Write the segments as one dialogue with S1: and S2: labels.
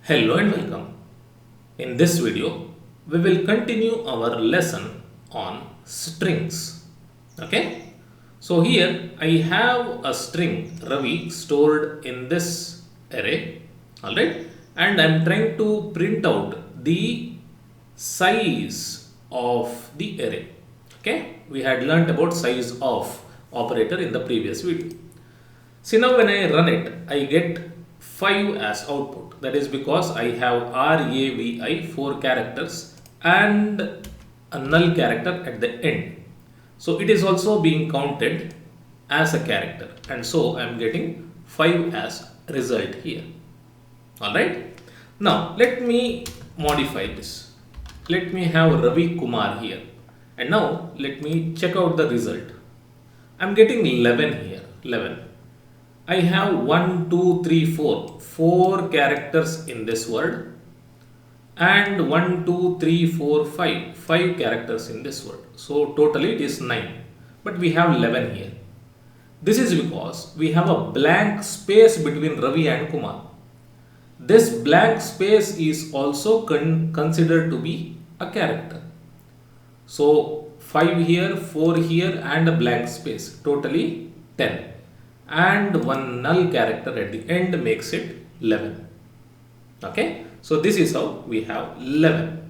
S1: Hello and welcome. In this video, we will continue our lesson on strings. Okay. So here I have a string Ravi stored in this array. Alright. And I am trying to print out the size of the array. Okay. We had learnt about size of operator in the previous video. See, now when I run it, I get 5 as output. That is because I have RAVI 4 characters and a null character at the end. So it is also being counted as a character, and so I am getting 5 as result here. Alright. Now let me modify this. Let me have Ravi Kumar here, and now let me check out the result. I am getting 11 here. 11. I have 1, 2, 3, 4. 4 characters in this word, and 1, 2, 3, 4, 5. 5 characters in this word. So totally it is 9. But we have 11 here. This is because we have a blank space between Ravi and Kumar. This blank space is also considered to be a character. So 5 here, 4 here, and a blank space. Totally 10. And one null character at the end makes it 11. Okay. So this is how we have 11.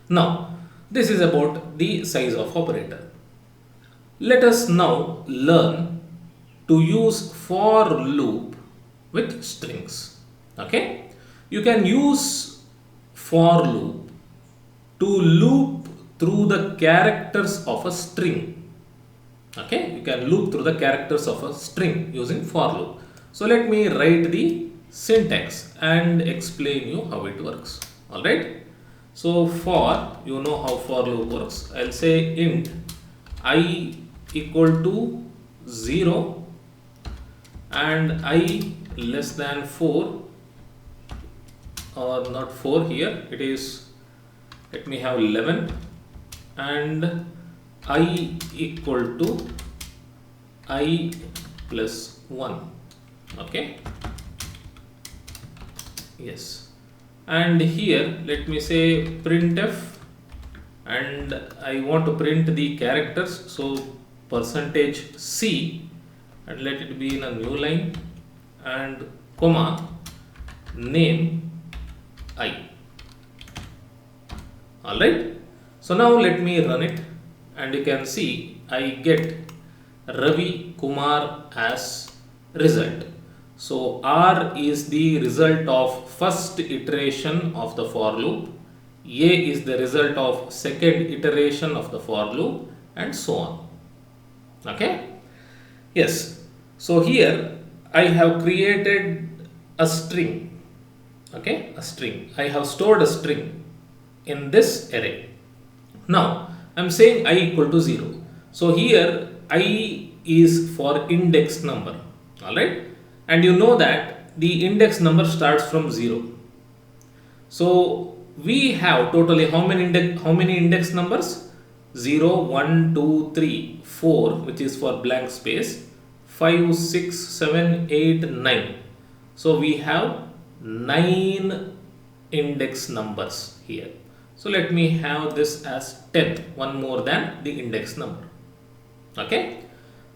S1: Now this is about the size of operator. Let us now learn to use for loop with strings. Okay. You can use for loop to loop through the characters of a string. Okay, you can loop through the characters of a string using for loop. So let me write the syntax and explain you how it works. Alright. So for, you know how for loop works. I'll say int I equal to 0 and I less than 4, or not 4 here, it is, let me have 11, and I equal to I plus 1. Okay. Yes. And here let me say printf, and I want to print the characters. So %C, and let it be in a new line, and comma name I. Alright. So now let me run it, and you can see I get Ravi Kumar as result. So R is the result of first iteration of the for loop, A is the result of second iteration of the for loop, and so on. Okay. Yes. So here I have created a string. Okay, a string. I have stored a string in this array. Now I am saying I equal to 0. So here I is for index number. Alright. And you know that the index number starts from 0. So we have totally how many index numbers? 0, 1, 2, 3, 4, which is for blank space, 5, 6, 7, 8, 9. So we have 9 index numbers here. So let me have this as 10, one more than the index number. Okay.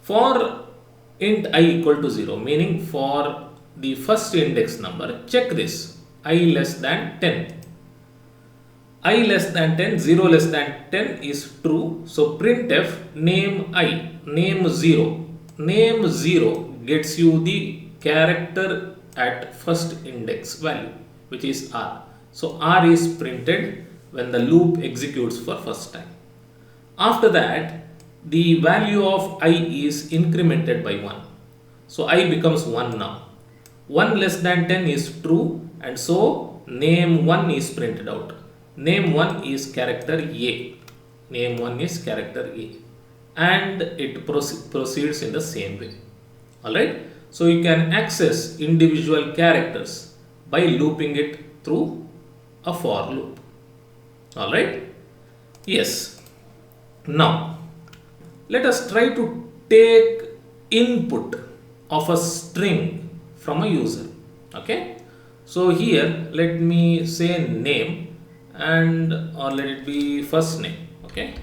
S1: For int I equal to 0, meaning for the first index number, check this, I less than 10. I less than 10, 0 less than 10 is true. So printf name I, name 0. Name 0 gets you the character at first index value, which is R. So R is printed when the loop executes for first time. After that, the value of I is incremented by 1. So I becomes 1 now. 1 less than 10 is true, and so name 1 is printed out. Name 1 is character A. Name 1 is character A. And it proceeds in the same way. Alright. So you can access individual characters by looping it through a for loop. Alright. Yes. Now let us try to take input of a string from a user. Okay. So here let me say name, and or let it be first name. Okay,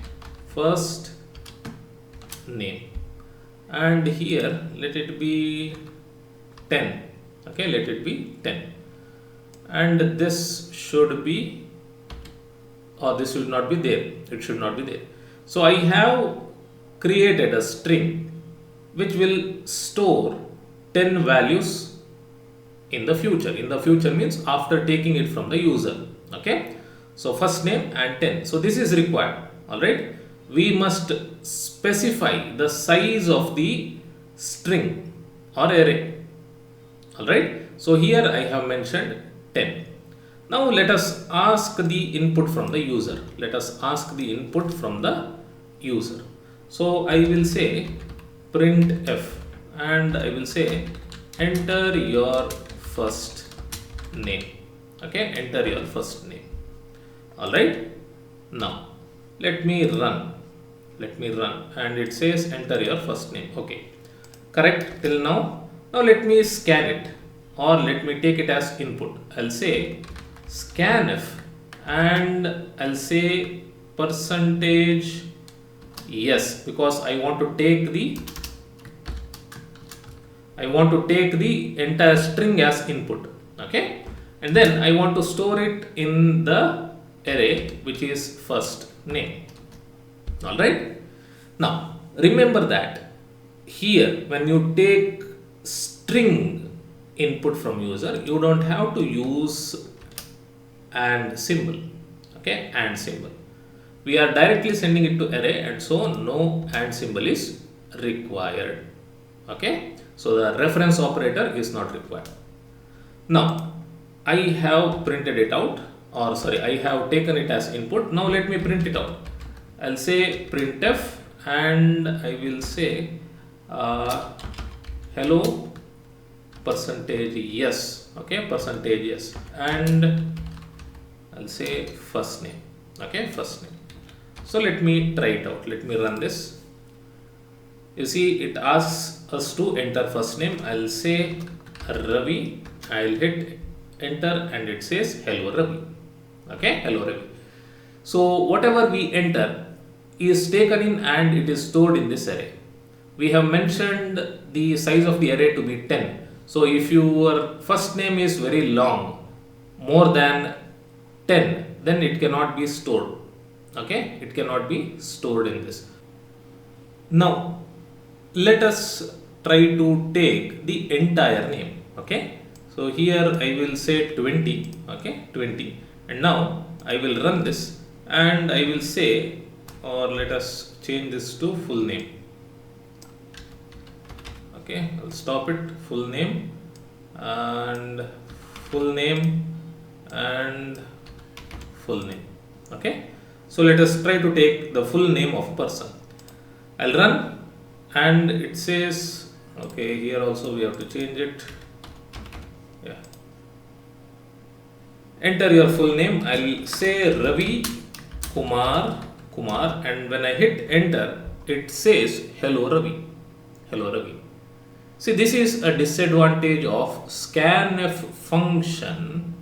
S1: first name, and here let it be 10. Okay, let it be 10, and this should be, or this should not be there, it should not be there. So I have created a string which will store 10 values in the future. In the future means after taking it from the user. Okay, so first name and 10. So this is required. All right, we must specify the size of the string or array. All right, so here I have mentioned 10. Now let us ask the input from the user. Let us ask the input from the user. So I will say printf, and I will say enter your first name. Okay, enter your first name. All right, now let me run. Let me run, and it says enter your first name. Okay, correct till now. Now let me scan it, or let me take it as input. I'll say scanf, and I'll say percentage yes, because I want to take the entire string as input. Okay, and then I want to store it in the array which is first name. All right, now remember that here when you take string input from user, you don't have to use and symbol. Okay, and symbol, we are directly sending it to array, and so no and symbol is required. Okay, so the reference operator is not required. Now I have printed it out, or sorry, I have taken it as input. Now let me print it out. I'll say printf, and I will say hello percentage yes. Okay, percentage yes, and I'll say first name. Okay, first name. So let me try it out. Let me run this. You see, it asks us to enter first name. I'll say Ravi. I'll hit enter, and it says hello Ravi. Okay, hello Ravi. So whatever we enter is taken in and it is stored in this array. We have mentioned the size of the array to be 10. So if your first name is very long, more than 10, then it cannot be stored. Okay, it cannot be stored in this. Now let us try to take the entire name. Okay, so here I will say 20. Okay, 20, and now I will run this, and I will say, or let us change this to full name. Okay, I'll stop it, full name, and full name, and full name. Okay, so let us try to take the full name of person. I'll run, and it says, okay, here also we have to change it. Yeah, enter your full name. I'll say Ravi Kumar, and when I hit enter, it says hello Ravi. Hello Ravi. See, this is a disadvantage of scanf function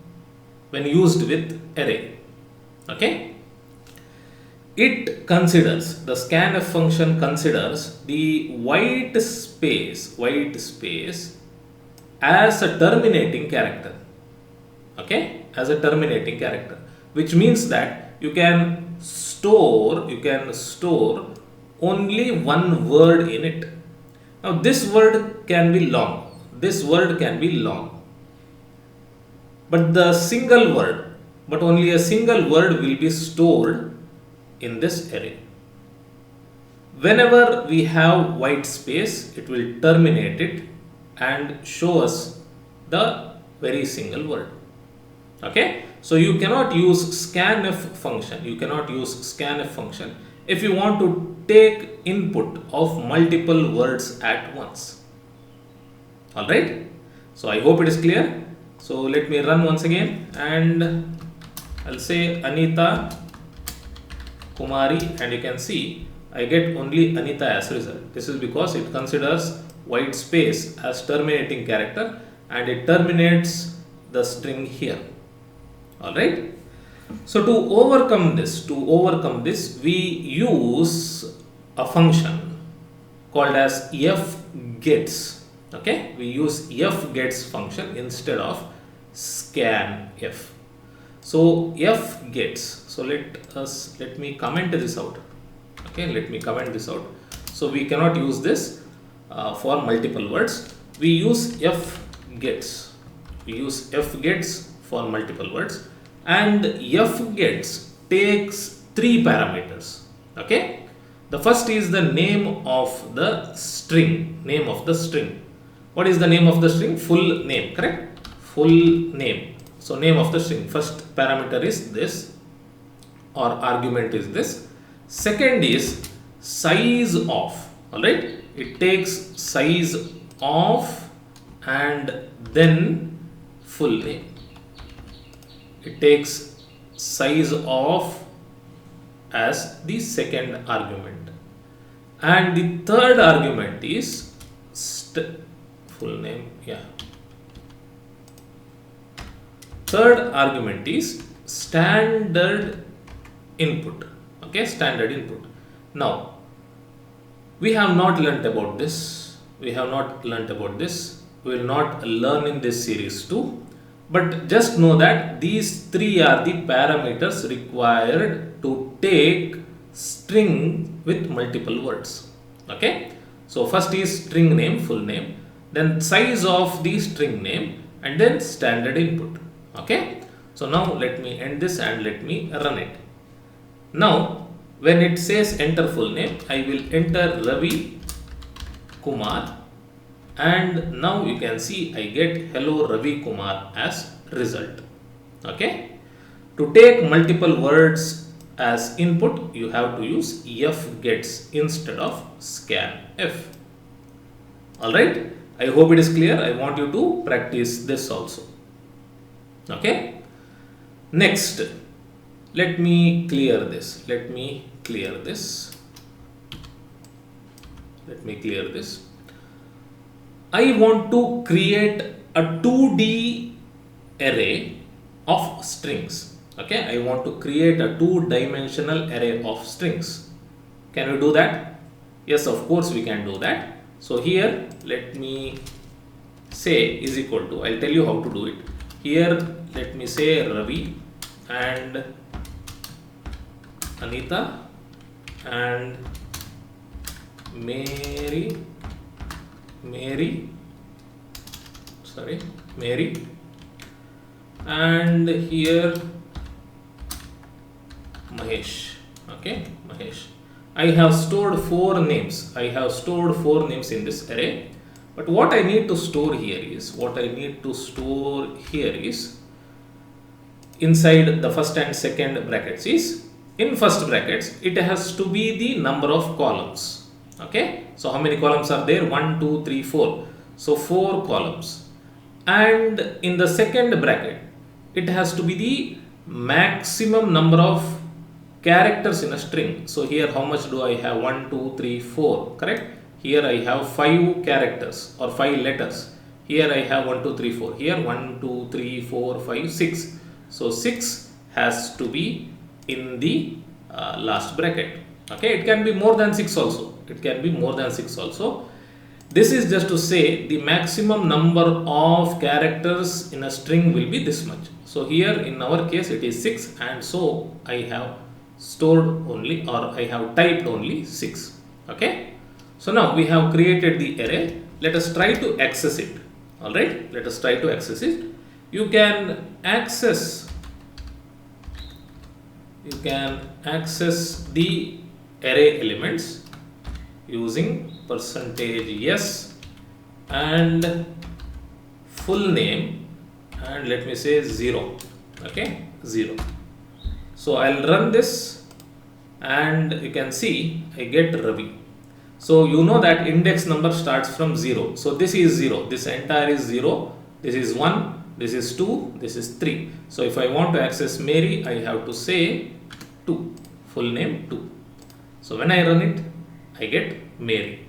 S1: when used with array. Okay, it considers, the scanf function considers the white space as a terminating character. Okay, as a terminating character, which means that you can store only one word in it. Now this word can be long, but only a single word will be stored in this array. Whenever we have white space, it will terminate it and show us the very single word. Okay, so you cannot use scanf function. If you want to take input of multiple words at once. All right, so I hope it is clear. So let me run once again, and I'll say Anita Kumari, and you can see I get only Anita as result. This is because it considers white space as terminating character, and it terminates the string here. Alright. So to overcome this, we use a function called as fgets. Okay, we use fgets function instead of scanf. So fgets. So let me comment this out. Okay, let me comment this out. So we cannot use this for multiple words. We use fgets. We use fgets for multiple words, and fgets takes three parameters. Okay, the first is the name of the string. Name of the string. What is the name of the string? Full name, correct? Full name. So name of the string. First parameter is this, or argument is this. Second is size of. Alright, it takes size of and then full name. It takes size of as the second argument, and the third argument is full name. Third argument is standard input. Okay, standard input. Now we have not learnt about this. We will not learn in this series too. But just know that these three are the parameters required to take string with multiple words. Okay. So first is string name, full name, then size of the string name, and then standard input. Okay. So now let me end this and let me run it. Now when it says enter full name, I will enter Ravi Kumar, and now you can see I get hello Ravi Kumar as result. Okay. To take multiple words as input, you have to use fgets instead of scanf. Alright. I hope it is clear. I want you to practice this also. Okay. Next, let me clear this. I want to create a 2D array of strings. Okay, I want to create a two-dimensional array of strings. Can we do that? Yes, of course we can do that. So here let me say is equal to, I'll tell you how to do it. Here let me say Ravi and Anita and Mary, and here Mahesh. Okay, Mahesh. I have stored four names. In this array. But what I need to store here is inside the first and second brackets is, in first brackets it has to be the number of columns. Okay, so how many columns are there? 1, 2, 3, 4. So 4 columns. And in the second bracket it has to be the maximum number of characters in a string. So here how much do I have? 1, 2, 3, 4, correct? Here I have 5 characters or 5 letters. Here I have 1, 2, 3, 4. Here 1, 2, 3, 4, 5, 6. So 6 has to be in the last bracket. Okay, it can be more than 6 also. This is just to say the maximum number of characters in a string will be this much. So here in our case it is 6, and so I have stored only, or I have typed only 6. Okay. So now we have created the array. Let us try to access it. Alright, let us try to access it. You can access the array elements using %s and full name, and let me say 0. Okay, 0. So I'll run this and you can see I get Ravi. So you know that index number starts from 0. So this is 0. This entire is 0. This is 1. This is 2. This is 3. So if I want to access Mary, I have to say 2. Full name 2. So when I run it, I get Mary.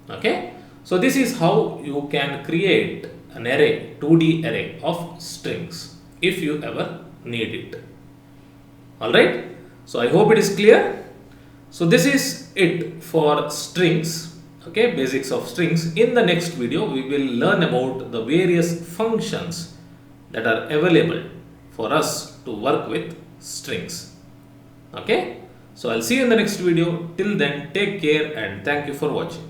S1: Okay. So this is how you can create an array, 2D array of strings if you ever need it. Alright, so I hope it is clear. So this is it for strings, okay, basics of strings. In the next video, we will learn about the various functions that are available for us to work with strings. Okay, so I'll see you in the next video. Till then, take care and thank you for watching.